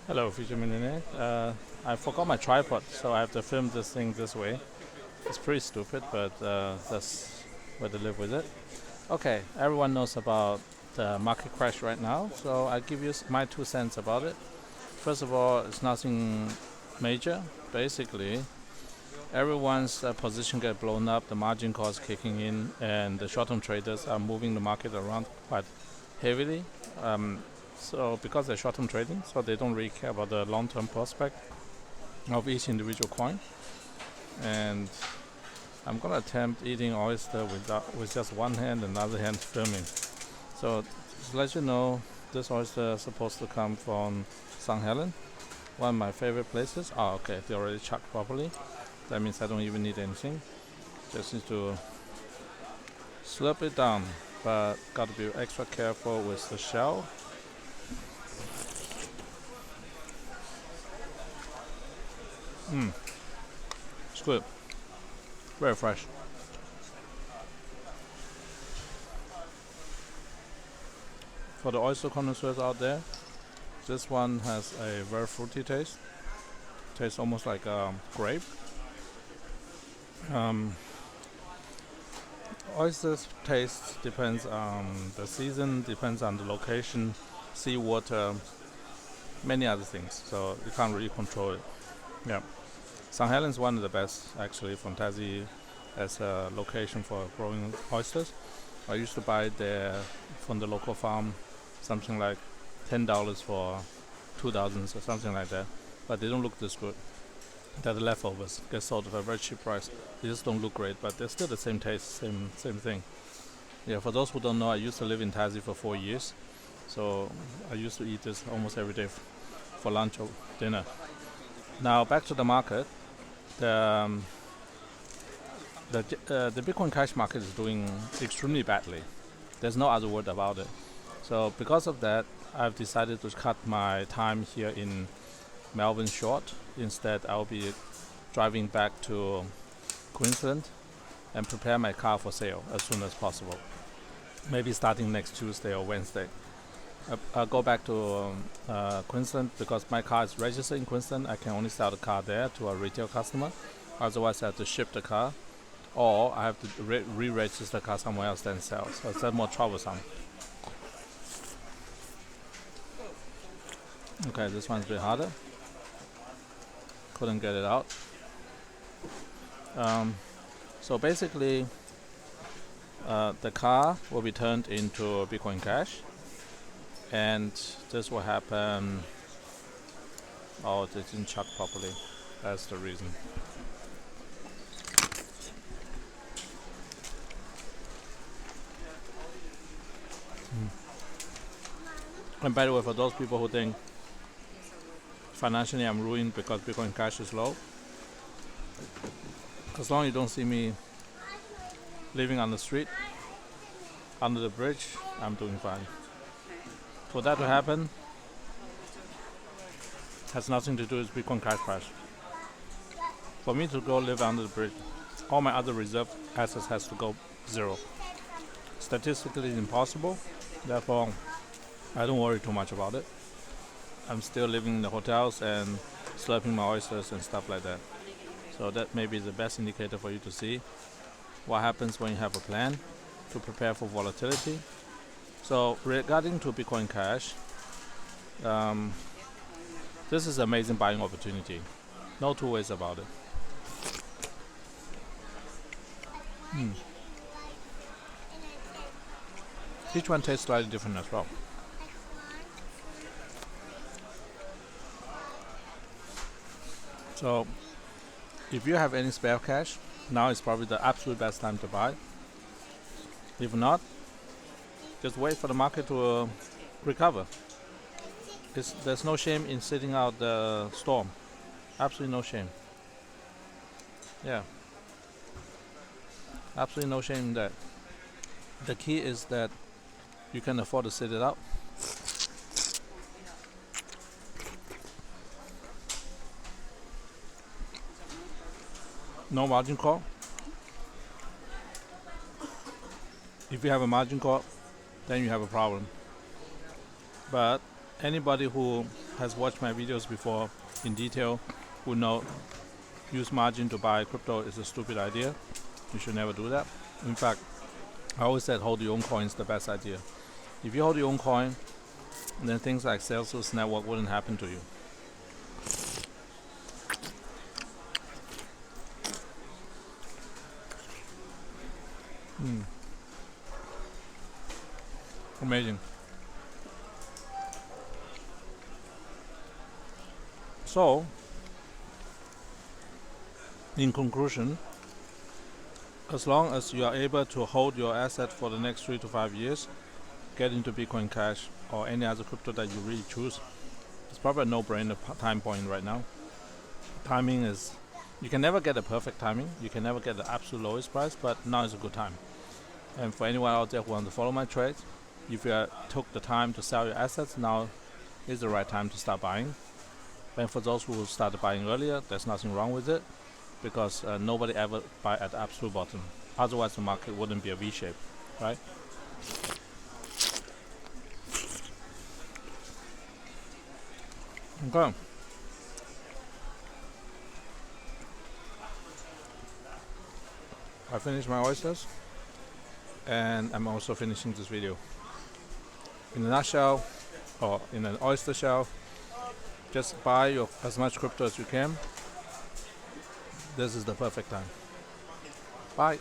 Hello, Future Millionaire. I forgot my tripod, so I have to film this thing this way. It's pretty stupid, but that's where to live with it. Okay, everyone knows about the market crash right now, so I give you my 2 cents about it. First of all, it's nothing major. Basically, everyone's position get blown up, the margin calls kicking in, and the short-term traders are moving the market around quite heavily. Um, so because they're short-term trading, so they don't really care about the long-term prospect of each individual coin. And I'm gonna attempt eating oyster with just one hand and another hand filming. So just to let you know, this oyster is supposed to come from St. Helen, one of my favorite places. Oh, okay, they already chucked properly. That means I don't even need anything. Just need to slurp it down, but gotta be extra careful with the shell. It's good, very fresh. For the oyster connoisseurs out there, this one has a very fruity taste. Tastes almost like grape. Um, Oysters taste depends on the season, depends on the location, seawater, many other things. So you can't really control it. Yeah, St. Helens is one of the best actually from Tassie as a location for growing oysters. I used to buy it there from the local farm, something like $10 for 2,000 or something like that. But they don't look this good. They're the leftovers. Get sold for a very cheap price. They just don't look great, but they're still the same taste, same thing. Yeah, for those who don't know, I used to live in Tassie for 4 years, so I used to eat this almost every day for lunch or dinner. Now back to the market. The the Bitcoin Cash market is doing extremely badly. There's no other word about it. So because of that, I've decided to cut my time here in Melbourne short. Instead, I'll be driving back to Queensland and prepare my car for sale as soon as possible. Maybe starting next Tuesday or Wednesday. I'll go back to Queensland because my car is registered in Queensland. I can only sell the car there to a retail customer. Otherwise, I have to ship the car, or I have to re-register the car somewhere else then sell. So it's more troublesome. Okay, this one's a bit harder. Couldn't get it out. So basically, the car will be turned into Bitcoin Cash, and this will happen. Oh, it didn't chuck properly. That's the reason. And by the way, for those people who think financially I'm ruined because Bitcoin Cash is low, as long as you don't see me living on the street, under the bridge, I'm doing fine. For that to happen, has nothing to do with Bitcoin Cash crash. For me to go live under the bridge, all my other reserve assets has to go zero. Statistically impossible, therefore I don't worry too much about it. I'm still living in the hotels and slurping my oysters and stuff like that. So that may be the best indicator for you to see what happens when you have a plan to prepare for volatility. So regarding to Bitcoin Cash, this is an amazing buying opportunity. No two ways about it. Each one tastes slightly different as well. So if you have any spare cash, now is probably the absolute best time to buy. If not, just wait for the market to recover. There's no shame in sitting out the storm. Absolutely no shame. Yeah, absolutely no shame in that. The key is that you can afford to sit it out. No margin call. If you have a margin call, then you have a problem. But anybody who has watched my videos before in detail will know use margin to buy crypto is a stupid idea. You should never do that. In fact, I always said hold your own coin is the best idea. If you hold your own coin, then things like Celsius network wouldn't happen to you. Amazing. So, in conclusion, as long as you are able to hold your asset for the next 3 to 5 years, get into Bitcoin Cash or any other crypto that you really choose, it's probably a no-brainer time point right now. Timing is, you can never get a perfect timing, you can never get the absolute lowest price, but now is a good time. And for anyone out there who wants to follow my trades, if you took the time to sell your assets, now is the right time to start buying. And for those who started buying earlier, there's nothing wrong with it, because nobody ever buy at the absolute bottom. Otherwise the market wouldn't be a V-shape, right? Okay. I finished my oysters, and I'm also finishing this video. In a nutshell, or in an oyster shell, just buy as much crypto as you can. This is the perfect time. Bye.